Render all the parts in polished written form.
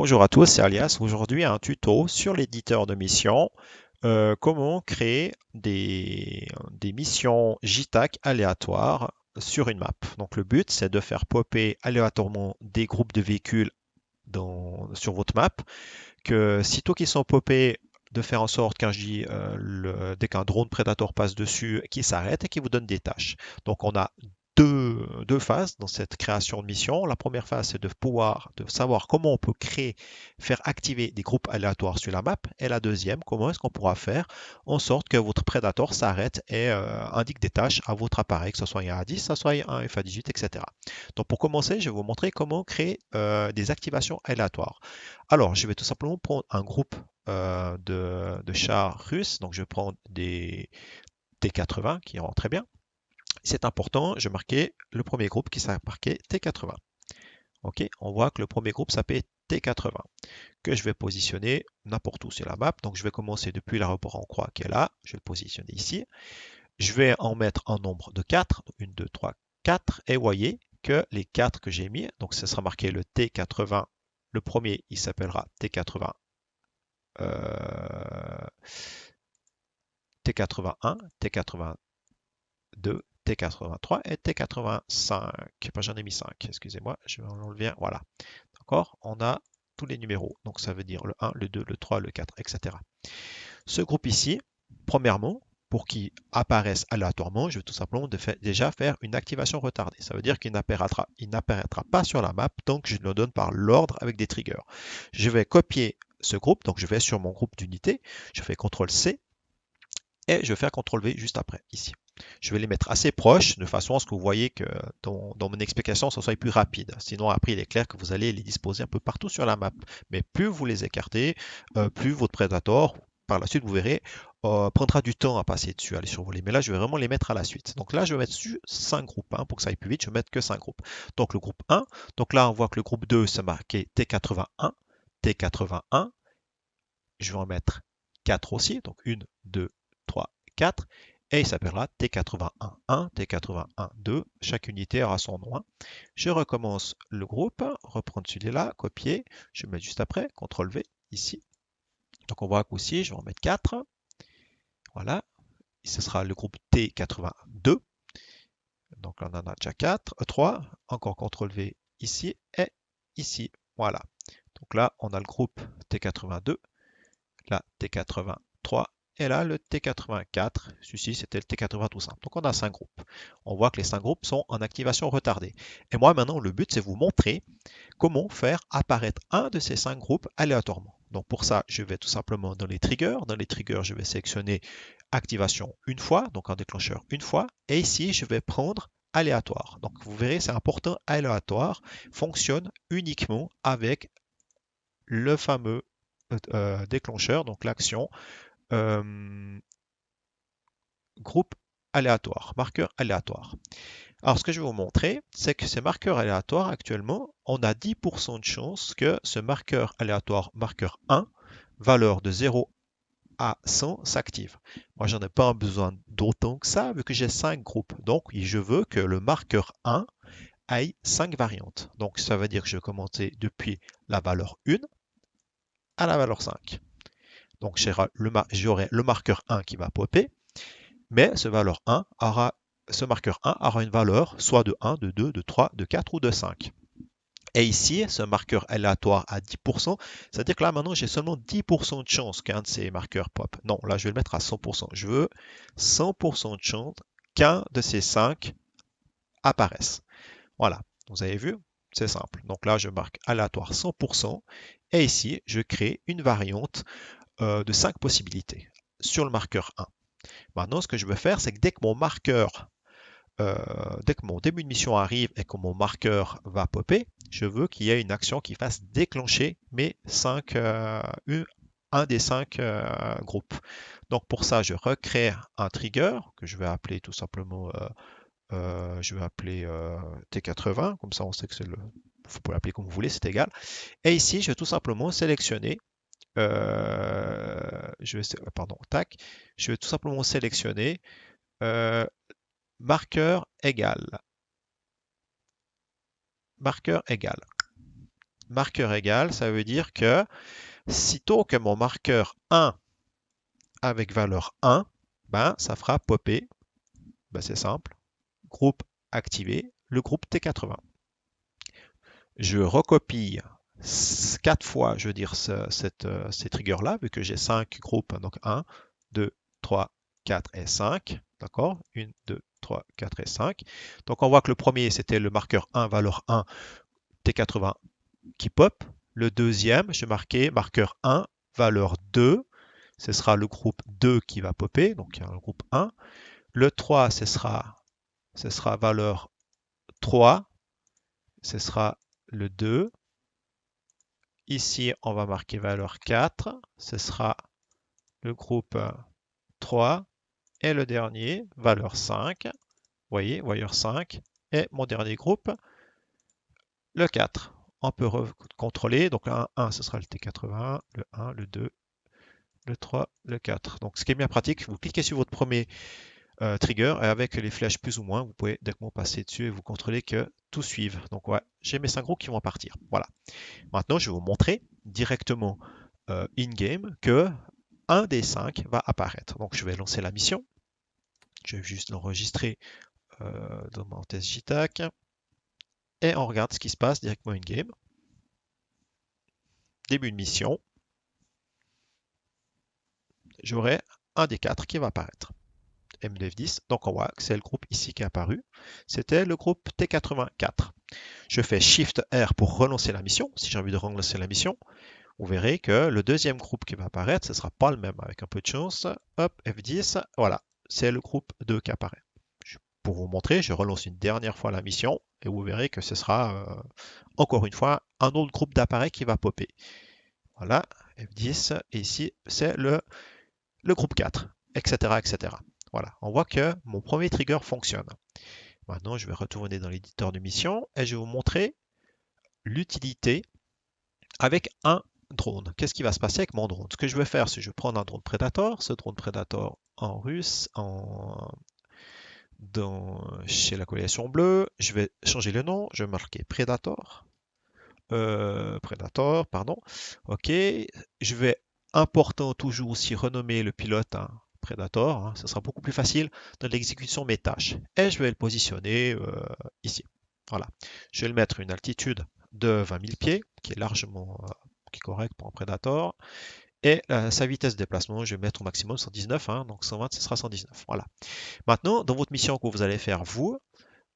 Bonjour à tous, c'est Alias. Aujourd'hui, un tuto sur l'éditeur de missions. Comment créer des missions JTAG aléatoires sur une map. Donc, le but, c'est de faire popper aléatoirement des groupes de véhicules sur votre map. Que sitôt qu'ils sont popés, de faire en sorte, quand je dis dès qu'un drone Predator passe dessus, qu'il s'arrête et qu'il vous donne des tâches. Donc, on a deux phases dans cette création de mission. La première phase, c'est de savoir comment on peut faire activer des groupes aléatoires sur la map. Et la deuxième, comment est-ce qu'on pourra faire en sorte que votre Predator s'arrête et indique des tâches à votre appareil, que ce soit un A10, que ce soit un FA18, etc. Donc pour commencer, je vais vous montrer comment créer des activations aléatoires. Alors, je vais tout simplement prendre un groupe de chars russes. Donc je vais prendre des T80 qui iront très bien. C'est important, je marquais le premier groupe qui s'est marqué T80. Ok, on voit que le premier groupe s'appelle T80, que je vais positionner n'importe où sur la map. Donc je vais commencer depuis l'aéroport en croix qui est là, je vais le positionner ici. Je vais en mettre un nombre de 4, 1, 2, 3, 4, et vous voyez que les 4 que j'ai mis, donc ce sera marqué le T80, le premier il s'appellera T80, T81, T82, T83 et T85. J'en ai mis 5, excusez-moi, je vais en enlever un. Voilà. D'accord? On a tous les numéros. Donc ça veut dire le 1, le 2, le 3, le 4, etc. Ce groupe ici, premièrement, pour qu'il apparaisse aléatoirement, je vais tout simplement déjà faire une activation retardée. Ça veut dire qu'il n'apparaîtra pas sur la map, donc je le donne par l'ordre avec des triggers. Je vais copier ce groupe, donc je vais sur mon groupe d'unités, je fais CTRL-C, et je vais faire CTRL-V juste après, ici. Je vais les mettre assez proches, de façon à ce que vous voyez que dans mon explication, ça soit plus rapide. Sinon, après, il est clair que vous allez les disposer un peu partout sur la map. Mais plus vous les écartez, plus votre Predator, par la suite, vous verrez, prendra du temps à passer dessus, à les survoler. Mais là, je vais vraiment les mettre à la suite. Donc là, je vais mettre dessus 5 groupes. Pour que ça aille plus vite, je vais mettre que 5 groupes. Donc le groupe 1, donc là, on voit que le groupe 2, c'est marqué T81, T81. Je vais en mettre 4 aussi, donc 1, 2, 3, 4, et il s'appellera T81-1, T81-2, chaque unité aura son nom. Je recommence le groupe, reprendre celui-là, copier, je vais mettre juste après, CTRL-V, ici. Donc on voit qu'aussi, je vais en mettre 4, voilà, ce sera le groupe T82, donc on en a déjà 4, 3, encore CTRL-V ici et ici, voilà. Donc là, on a le groupe T82, là T83, et là le T84, celui-ci c'était le T80 tout simple. Donc on a 5 groupes. On voit que les 5 groupes sont en activation retardée. Et moi maintenant le but c'est vous montrer comment faire apparaître un de ces 5 groupes aléatoirement. Donc pour ça je vais tout simplement dans les triggers. Dans les triggers je vais sélectionner activation une fois, donc un déclencheur une fois. Et ici je vais prendre aléatoire. Donc vous verrez c'est important, aléatoire fonctionne uniquement avec le fameux déclencheur, donc l'action groupe aléatoire, marqueur aléatoire. Alors ce que je vais vous montrer, c'est que ces marqueurs aléatoires actuellement, on a 10% de chance que ce marqueur aléatoire, marqueur 1, valeur de 0 à 100 s'active. Moi j'en ai pas besoin d'autant que ça, vu que j'ai 5 groupes. Donc je veux que le marqueur 1 ait 5 variantes. Donc ça veut dire que je vais commencer depuis la valeur 1 à la valeur 5. Donc j'aurai le marqueur 1 qui va popper, mais ce marqueur 1 aura une valeur soit de 1, de 2, de 3, de 4 ou de 5. Et ici, ce marqueur aléatoire à 10%, c'est-à-dire que là maintenant j'ai seulement 10% de chance qu'un de ces marqueurs pop. Non, là je vais le mettre à 100%. Je veux 100% de chance qu'un de ces 5 apparaisse. Voilà, vous avez vu, c'est simple. Donc là je marque aléatoire 100% et ici je crée une variante de 5 possibilités sur le marqueur 1. Maintenant, ce que je veux faire, c'est que dès que mon début de mission arrive et que mon marqueur va popper, je veux qu'il y ait une action qui fasse déclencher un des 5 groupes. Donc pour ça, je recrée un trigger que je vais appeler tout simplement T80, comme ça on sait que vous pouvez l'appeler comme vous voulez, c'est égal. Et ici, je vais tout simplement sélectionner tac, je vais tout simplement sélectionner euh, marqueur égal. Marqueur égal. marqueur égal, ça veut dire que sitôt que mon marqueur 1 avec valeur 1, ben, ça fera popper, ben, c'est simple, groupe activé, le groupe T80. Je recopie 4 fois, je veux dire, ces triggers-là, vu que j'ai 5 groupes, donc 1, 2, 3, 4 et 5. D'accord? 1, 2, 3, 4 et 5. Donc on voit que le premier, c'était le marqueur 1, valeur 1, T80 qui pop. Le deuxième, je marquais marqueur 1, valeur 2. Ce sera le groupe 2 qui va popper, donc il y a un groupe 1. Le 3, ce sera valeur 3, ce sera le 2. Ici, on va marquer valeur 4, ce sera le groupe 3. Et le dernier, valeur 5. Vous voyez, valeur 5. Et mon dernier groupe, le 4. On peut contrôler. Donc, le 1, ce sera le T80, le 1, le 2, le 3, le 4. Donc, ce qui est bien pratique, vous cliquez sur votre premier trigger et avec les flèches plus ou moins, vous pouvez directement passer dessus et vous contrôlez que tout suive. Donc, ouais, j'ai mes 5 groupes qui vont partir. Voilà. Maintenant, je vais vous montrer directement in-game que un des 5 va apparaître. Donc, je vais lancer la mission. Je vais juste l'enregistrer dans mon test JTAC. Et on regarde ce qui se passe directement in-game. Début de mission. J'aurai un des 4 qui va apparaître. MDF10. Donc on voit que c'est le groupe ici qui est apparu. C'était le groupe T84. Je fais Shift R pour relancer la mission. Si j'ai envie de relancer la mission, vous verrez que le deuxième groupe qui va apparaître, ce ne sera pas le même avec un peu de chance. Hop, F10. Voilà, c'est le groupe 2 qui apparaît. Pour vous montrer, je relance une dernière fois la mission et vous verrez que ce sera encore une fois un autre groupe d'appareils qui va popper. Voilà, F10, et ici c'est le groupe 4, etc., etc. Voilà, on voit que mon premier trigger fonctionne. Maintenant, je vais retourner dans l'éditeur de mission et je vais vous montrer l'utilité avec un drone. Qu'est-ce qui va se passer avec mon drone? Ce que je vais faire, c'est que je vais prendre un drone Predator, ce drone Predator en russe, chez la coalition bleue, je vais changer le nom, je vais marquer Predator. Predator, pardon. Ok, je vais important toujours aussi renommer le pilote Predator, ce sera beaucoup plus facile dans l'exécution de mes tâches. Et je vais le positionner ici. Voilà, je vais le mettre une altitude de 20 000 pieds, qui est largement qui est correct pour un Predator. Et sa vitesse de déplacement, je vais mettre au maximum 119, donc 120, ce sera 119. Voilà. Maintenant, dans votre mission que vous allez faire, vous,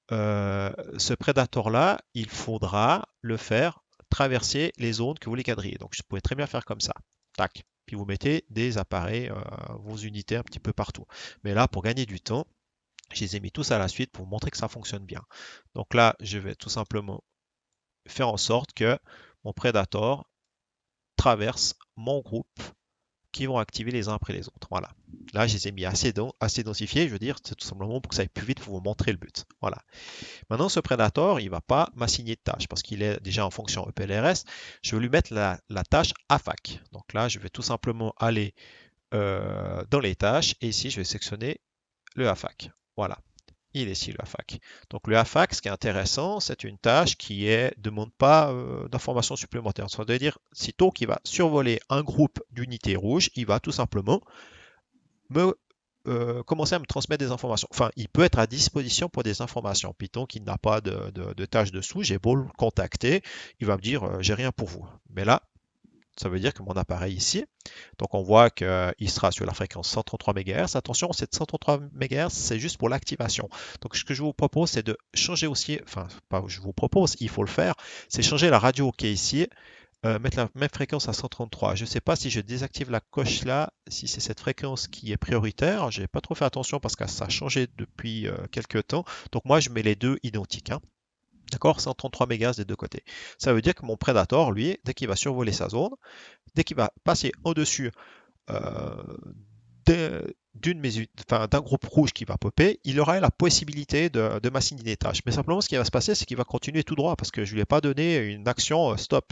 ce Predator-là, il faudra le faire traverser les zones que vous voulez quadriller. Donc, je pouvais très bien faire comme ça. Tac. Puis vous mettez des appareils, vos unités un petit peu partout. Mais là, pour gagner du temps, je les ai mis tous à la suite pour vous montrer que ça fonctionne bien. Donc là, je vais tout simplement faire en sorte que mon Predator traverse mon groupe qui vont activer les uns après les autres. Voilà. Là, je les ai mis assez densifiés, je veux dire, c'est tout simplement pour que ça aille plus vite pour vous montrer le but. Voilà. Maintenant, ce Predator, il ne va pas m'assigner de tâche parce qu'il est déjà en fonction EPLRS. Je vais lui mettre la tâche AFAC. Donc là, je vais tout simplement aller dans les tâches et ici, je vais sélectionner le AFAC. Voilà. Il est ici le AFAC. Donc le AFAC, ce qui est intéressant, c'est une tâche qui ne demande pas d'informations supplémentaires. Ça veut dire, sitôt qu'il va survoler un groupe d'unités rouges, il va tout simplement commencer à me transmettre des informations. Enfin, il peut être à disposition pour des informations. Python qui n'a pas de tâche dessous, j'ai beau le contacter, il va me dire j'ai rien pour vous. Mais là, ça veut dire que mon appareil ici, donc on voit qu'il sera sur la fréquence 133 MHz. Attention, cette 133 MHz, c'est juste pour l'activation. Donc ce que je vous propose, c'est de changer aussi, enfin, pas je vous propose, il faut le faire, c'est changer la radio qui est ici, mettre la même fréquence à 133. Je ne sais pas si je désactive la coche là, si c'est cette fréquence qui est prioritaire. Je n'ai pas trop fait attention parce que ça a changé depuis quelques temps. Donc moi, je mets les deux identiques. D'accord, 133 MHz des deux côtés. Ça veut dire que mon Predator, lui, dès qu'il va survoler sa zone, dès qu'il va passer au-dessus d'un groupe rouge qui va popper, il aura la possibilité de m'assigner des tâches. Mais simplement, ce qui va se passer, c'est qu'il va continuer tout droit parce que je ne lui ai pas donné une action stop.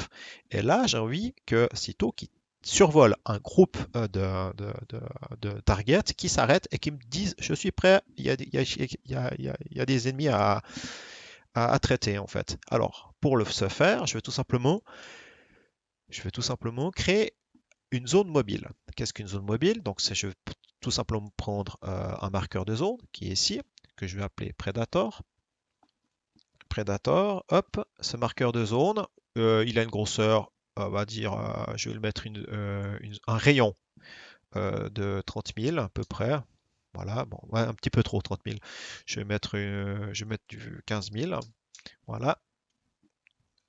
Et là, j'ai envie que sitôt qu'il survole un groupe de targets qui s'arrête et qui me disent je suis prêt, il y a des ennemis à traiter en fait. Alors, pour ce faire, je vais tout simplement créer une zone mobile. Qu'est-ce qu'une zone mobile? Donc, je vais tout simplement prendre un marqueur de zone qui est ici, que je vais appeler Predator. Predator, hop, ce marqueur de zone, il a une grosseur, on va dire, je vais le mettre un rayon de 30 000 à peu près. Voilà, bon, ouais, un petit peu trop, 30 000. Je vais mettre du 15 000. Voilà,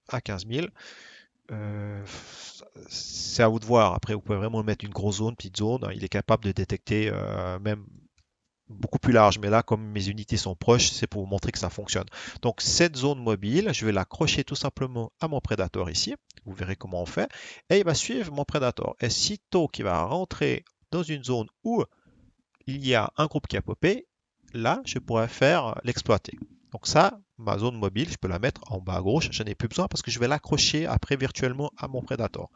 à 15 000. Euh, c'est à vous de voir. Après, vous pouvez vraiment mettre une grosse zone, petite zone. Il est capable de détecter même beaucoup plus large. Mais là, comme mes unités sont proches, c'est pour vous montrer que ça fonctionne. Donc, cette zone mobile, je vais l'accrocher tout simplement à mon prédateur ici. Vous verrez comment on fait. Et il va suivre mon prédateur. Et sitôt qu'il va rentrer dans une zone où il y a un groupe qui a popé, là, je pourrais faire l'exploiter. Donc ça, ma zone mobile, je peux la mettre en bas à gauche. Je n'ai plus besoin parce que je vais l'accrocher après virtuellement à mon Predator.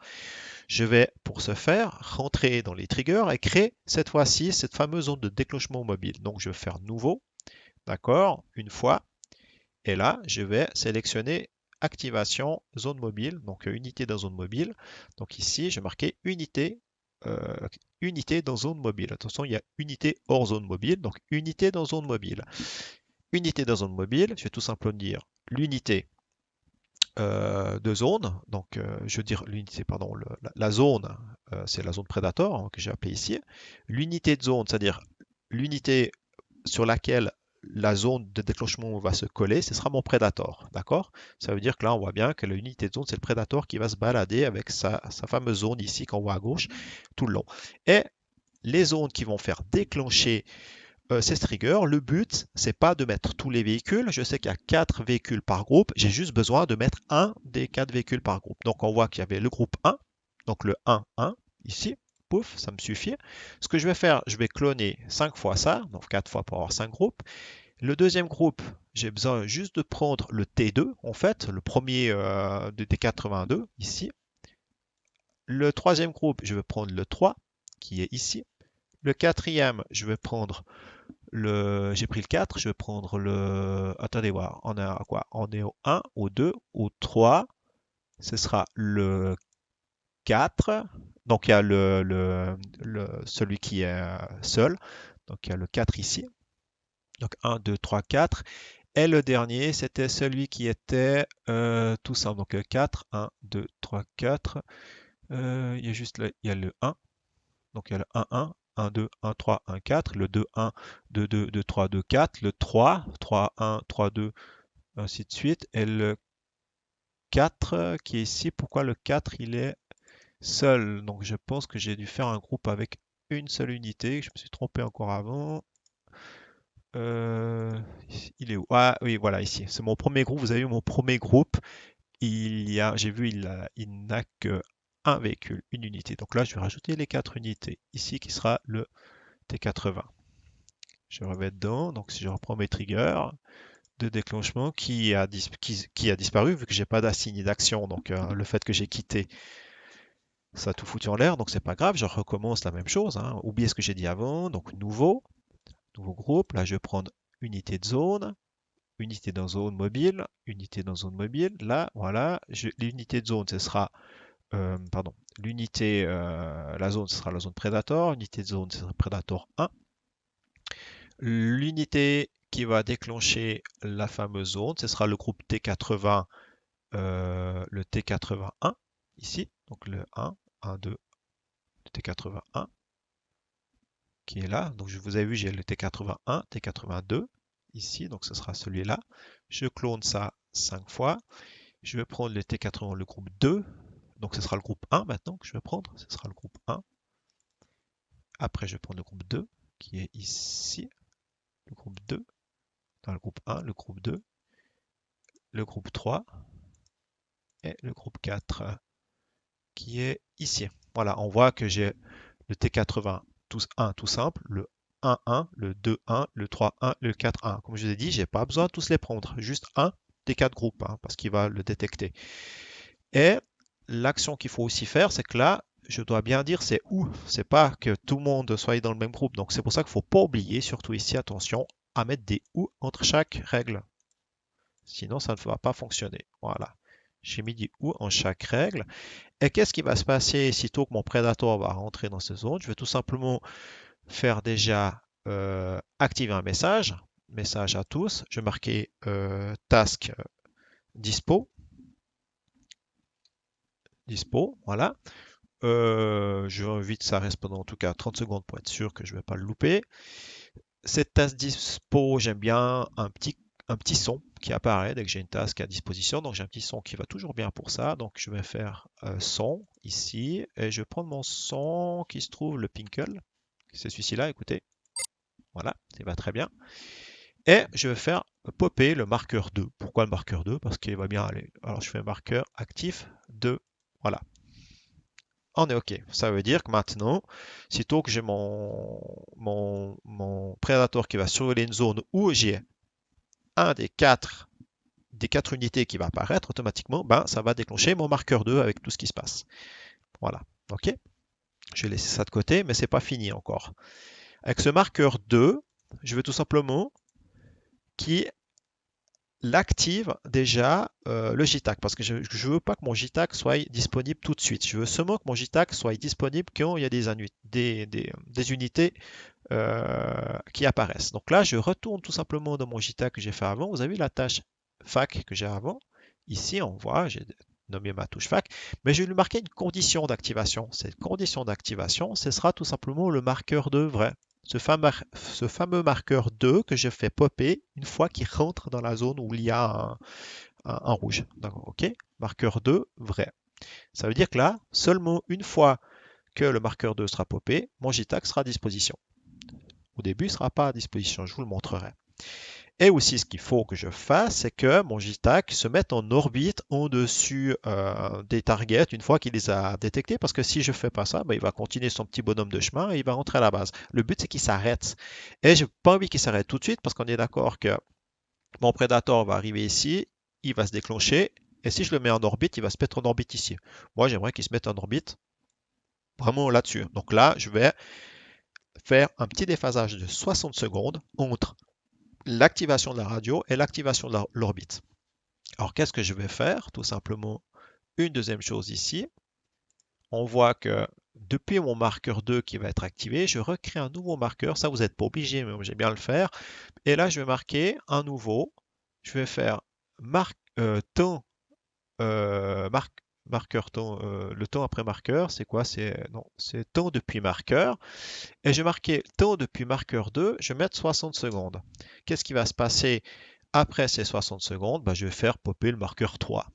Je vais, pour ce faire, rentrer dans les triggers et créer cette fois-ci cette fameuse zone de déclenchement mobile. Donc je vais faire nouveau, d'accord, une fois. Et là, je vais sélectionner activation zone mobile, donc unité dans zone mobile. Donc ici, je vais marquer unité, euh, unité dans zone mobile. Attention, il y a unité hors zone mobile, donc unité dans zone mobile. Unité dans zone mobile, je vais tout simplement dire l'unité de zone, donc je veux dire l'unité, pardon, la zone, c'est la zone prédator hein, que j'ai appelée ici. L'unité de zone, c'est-à-dire l'unité sur laquelle la zone de déclenchement va se coller, ce sera mon prédator, d'accord? Ça veut dire que là, on voit bien que l'unité de zone, c'est le prédator qui va se balader avec sa fameuse zone ici qu'on voit à gauche tout le long. Et les zones qui vont faire déclencher ces triggers, le but, c'est pas de mettre tous les véhicules. Je sais qu'il y a 4 véhicules par groupe. J'ai juste besoin de mettre un des 4 véhicules par groupe. Donc, on voit qu'il y avait le groupe 1, donc le 1, 1, ici. Pouf, ça me suffit. Ce que je vais faire, je vais cloner 5 fois ça, donc 4 fois pour avoir 5 groupes. Le deuxième groupe, j'ai besoin juste de prendre le T2, en fait, le premier de T82, ici. Le troisième groupe, je vais prendre le 3, qui est ici. Le quatrième, je vais prendre j'ai pris le 4, je vais prendre le... Attendez voir, on est à quoi? On est au 1, au 2, au 3. Ce sera le 4. Donc il y a celui qui est seul. Donc il y a le 4 ici. Donc 1, 2, 3, 4. Et le dernier, c'était celui qui était tout simple. Donc 4, 1, 2, 3, 4. Il y a juste il y a le 1. Donc il y a le 1, 1, 1, 2, 1, 3, 1, 4, le 2, 1, 2, 2, 2, 3, 2, 4, le 3, 3, 1, 3, 2, ainsi de suite, et le 4 qui est ici. Pourquoi le 4 il est seul? Donc je pense que j'ai dû faire un groupe avec une seule unité. Je me suis trompé encore avant. Euh, il est où? Ah oui, voilà, ici. C'est mon premier groupe. Vous avez vu mon premier groupe. J'ai vu, il n'a que un véhicule, une unité. Donc là, je vais rajouter les 4 unités. Ici, qui sera le T80. Je reviens dedans. Donc si je reprends mes triggers de déclenchement qui a disparu vu que j'ai pas d'assigné d'action. Donc le fait que j'ai quitté, ça a tout foutu en l'air. Donc c'est pas grave. Je recommence la même chose. Hein. Oubliez ce que j'ai dit avant. Donc nouveau groupe. Là je vais prendre unité de zone. Unité dans zone mobile, unité dans zone mobile. Là, voilà, l'unité de zone, ce sera, pardon, la zone, ce sera la zone Predator. Unité de zone, ce sera Predator 1. L'unité qui va déclencher la fameuse zone, ce sera le groupe T80, le T81 ici, donc le 1, 1, 2, le T81 qui est là. Donc vous avez vu, j'ai le T81, T82 ici, donc ce sera celui-là. Je clone ça 5 fois. Je vais prendre le T80, le groupe 2, donc ce sera le groupe 1 maintenant que je vais prendre, ce sera le groupe 1. Après, je vais prendre le groupe 2 qui est ici, le groupe 2, dans le groupe 1, le groupe 2, le groupe 3 et le groupe 4 qui est ici. Voilà, on voit que j'ai le T80 1 tout simple, le 1, 1, le 2, 1, le 3, 1, le 4, 1. Comme je vous ai dit, j'ai pas besoin de tous les prendre, juste un des 4 groupes, hein, parce qu'il va le détecter. Et l'action qu'il faut aussi faire, c'est que là, je dois bien dire c'est où. C'est pas que tout le monde soit dans le même groupe. Donc c'est pour ça qu'il ne faut pas oublier, surtout ici, attention, à mettre des ou entre chaque règle. Sinon, ça ne va pas fonctionner. Voilà. J'ai mis du ou en chaque règle. Et qu'est-ce qui va se passer sitôt que mon prédateur va rentrer dans cette zone? Je vais tout simplement faire déjà activer un message à tous. Je vais marquer task dispo, voilà. Je vais invite ça reste pendant en tout cas 30 secondes pour être sûr que je ne vais pas le louper. Cette task dispo, j'aime bien un petit son qui apparaît dès que j'ai une task à disposition. Donc j'ai un petit son qui va toujours bien pour ça. Donc je vais faire son ici et je vais prendre mon son qui se trouve le Pinkle. C'est celui-ci-là, écoutez. Voilà, il va très bien. Et je vais faire popper le marqueur 2. Pourquoi le marqueur 2? Parce qu'il va bien aller. Alors je fais marqueur actif 2. Voilà. On est OK. Ça veut dire que maintenant, sitôt que j'ai mon prédateur qui va survoler une zone où j'ai un des quatre unités qui va apparaître automatiquement, ben, ça va déclencher mon marqueur 2 avec tout ce qui se passe. Voilà. OK? Je vais laisser ça de côté, mais c'est pas fini encore. Avec ce marqueur 2, je vais tout simplement qui l'active déjà le JTAG parce que je ne veux pas que mon JTAG soit disponible tout de suite. Je veux seulement que mon JTAG soit disponible quand il y a des unités qui apparaissent. Donc là, je retourne tout simplement dans mon JTAG que j'ai fait avant. Vous avez vu la tâche fac que j'ai avant. Ici, on voit, j'ai nommé ma touche fac, mais je vais lui marquer une condition d'activation. Cette condition d'activation, ce sera tout simplement le marqueur de vrai. Ce fameux marqueur 2 que je fais popper une fois qu'il rentre dans la zone où il y a un rouge. OK? Marqueur 2, vrai. Ça veut dire que là, seulement une fois que le marqueur 2 sera popé, mon JTAG sera à disposition. Au début, il ne sera pas à disposition, je vous le montrerai. Et aussi, ce qu'il faut que je fasse, c'est que mon JTAG se mette en orbite au-dessus des targets une fois qu'il les a détectés, parce que si je ne fais pas ça, ben, il va continuer son petit bonhomme de chemin et il va rentrer à la base. Le but, c'est qu'il s'arrête. Et je n'ai pas envie qu'il s'arrête tout de suite, parce qu'on est d'accord que mon prédateur va arriver ici, il va se déclencher, et si je le mets en orbite, il va se mettre en orbite ici. Moi, j'aimerais qu'il se mette en orbite vraiment là-dessus. Donc là, je vais faire un petit déphasage de 60 secondes entre l'activation de la radio et l'activation de l'orbite. Alors qu'est-ce que je vais faire? Tout simplement une deuxième chose ici. On voit que depuis mon marqueur 2 qui va être activé, je recrée un nouveau marqueur. Ça, vous n'êtes pas obligé, mais j'aime bien le faire. Et là, je vais marquer un nouveau. Je vais faire temps, marqueur temps, le temps après marqueur. C'est quoi? C'est temps depuis marqueur. Et je vais marquer temps depuis marqueur 2, je vais mettre 60 secondes. Qu'est-ce qui va se passer après ces 60 secondes? Ben, je vais faire popper le marqueur 3,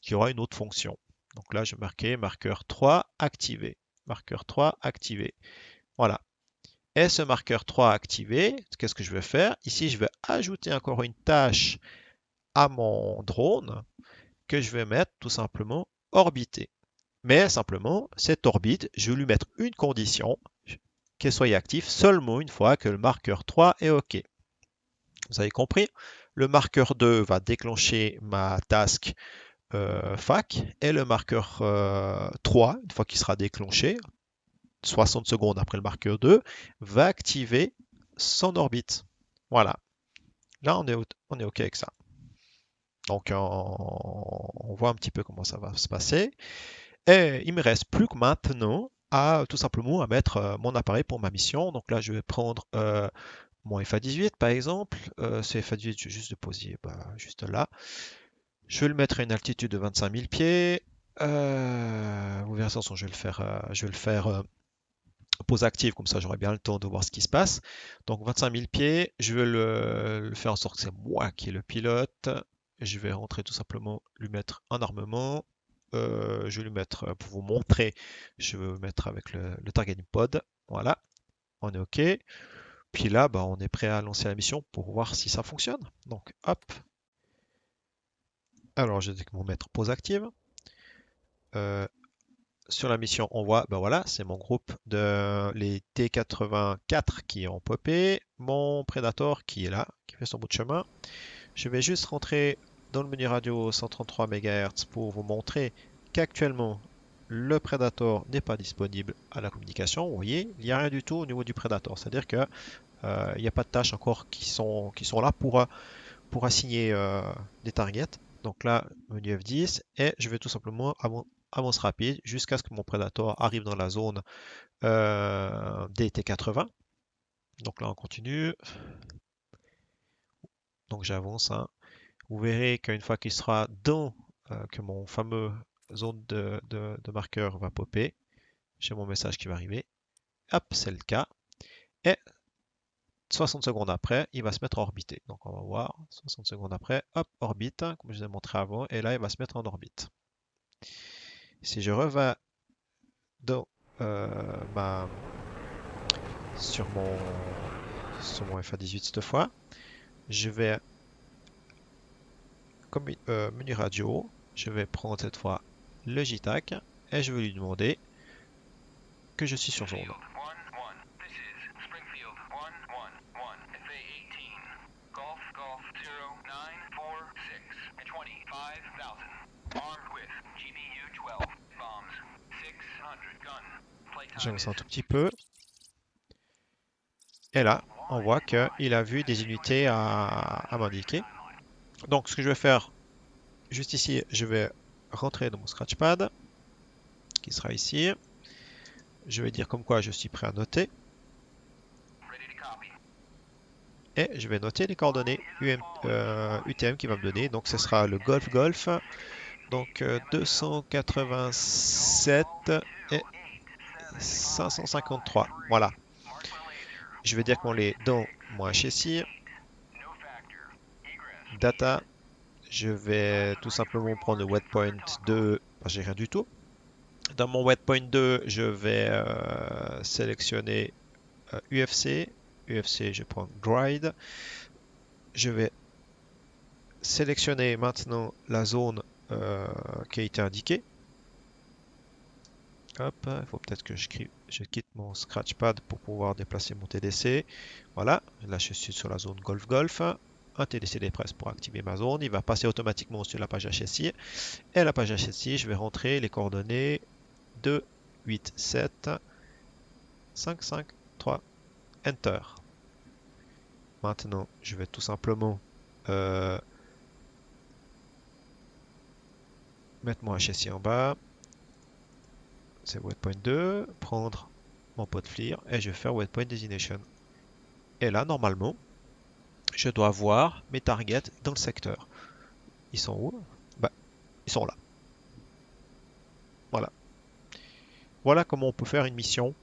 qui aura une autre fonction. Donc là, je vais marquer marqueur 3 activé. Marqueur 3 activé. Voilà. Et ce marqueur 3 activé, qu'est-ce que je vais faire? Ici, je vais ajouter encore une tâche à mon drone que je vais mettre tout simplement orbiter. Mais simplement, cette orbite, je vais lui mettre une condition, qu'elle soit active seulement une fois que le marqueur 3 est OK. Vous avez compris? Le marqueur 2 va déclencher ma task fac et le marqueur 3, une fois qu'il sera déclenché, 60 secondes après le marqueur 2, va activer son orbite. Voilà. Là, on est OK avec ça. Donc, on voit un petit peu comment ça va se passer. Et il me reste plus que maintenant à tout simplement à mettre mon appareil pour ma mission. Donc là, je vais prendre mon FA18 par exemple. Ce FA18, je vais juste le poser juste là. Je vais le mettre à une altitude de 25 000 pieds. Vous verrez, attention, je vais le faire pause active, comme ça j'aurai bien le temps de voir ce qui se passe. Donc 25 000 pieds, je vais le faire en sorte que c'est moi qui est le pilote. Je vais rentrer tout simplement, lui mettre un armement. Je vais lui mettre, pour vous montrer, je vais mettre avec le targeting pod. Voilà, on est OK. Puis là, bah, on est prêt à lancer la mission pour voir si ça fonctionne. Donc hop. Alors je vais mettre pause active. Euh, sur la mission, on voit, ben voilà, c'est mon groupe de les T84 qui ont popé, mon Predator qui est là, qui fait son bout de chemin. Je vais juste rentrer dans le menu radio 133 MHz pour vous montrer qu'actuellement le Predator n'est pas disponible à la communication. Vous voyez, il n'y a rien du tout au niveau du Predator, c'est-à-dire que il n'y a pas de tâches encore qui sont là pour assigner des targets. Donc là, menu F10, et je vais tout simplement avance rapide jusqu'à ce que mon Predator arrive dans la zone DT80. Donc là, on continue. Donc j'avance, hein. Vous verrez qu'une fois qu'il sera dans que mon fameux zone de marqueur va popper, j'ai mon message qui va arriver. Hop, c'est le cas. Et 60 secondes après, il va se mettre en orbiter. Donc on va voir, 60 secondes après, hop, orbite, comme je vous ai montré avant, et là il va se mettre en orbite. Si je reviens dans ma sur mon FA18 cette fois, je vais comme menu radio, je vais prendre cette fois le JTAC et je vais lui demander que je suis sur zone. J'avance un tout petit peu. Et là, on voit qu'il a vu des unités à m'indiquer. Donc, ce que je vais faire, juste ici, je vais rentrer dans mon Scratchpad, qui sera ici. Je vais dire comme quoi je suis prêt à noter. Et je vais noter les coordonnées UTM qui va me donner. Donc, ce sera le Golf. Donc, 287 et 553. Voilà. Je vais dire qu'on est dans mon HSI. Data. Je vais tout simplement prendre le waypoint 2. J'ai rien du tout. Dans mon waypoint 2, je vais sélectionner UFC. UFC, je prends Glide. Je vais sélectionner maintenant la zone qui a été indiquée. Hop, il faut peut-être que je quitte mon Scratchpad pour pouvoir déplacer mon TDC. Voilà, là je suis sur la zone Golf. Un TDC Depress pour activer ma zone. Il va passer automatiquement sur la page HSI. Et la page HSI, je vais rentrer les coordonnées 2, 8, 7, 5, 5, 3, Enter. Maintenant, je vais tout simplement mettre mon HSI en bas. C'est waypoint 2, prendre mon pot de FLIR et je vais faire waypoint designation. Et là, normalement, je dois voir mes targets dans le secteur. Ils sont où? Bah, ils sont là. Voilà. Voilà comment on peut faire une mission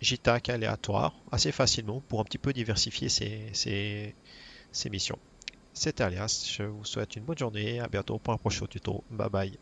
JTAC aléatoire assez facilement pour un petit peu diversifier ces missions. C'était Alias, je vous souhaite une bonne journée, à bientôt pour un prochain tuto. Bye bye.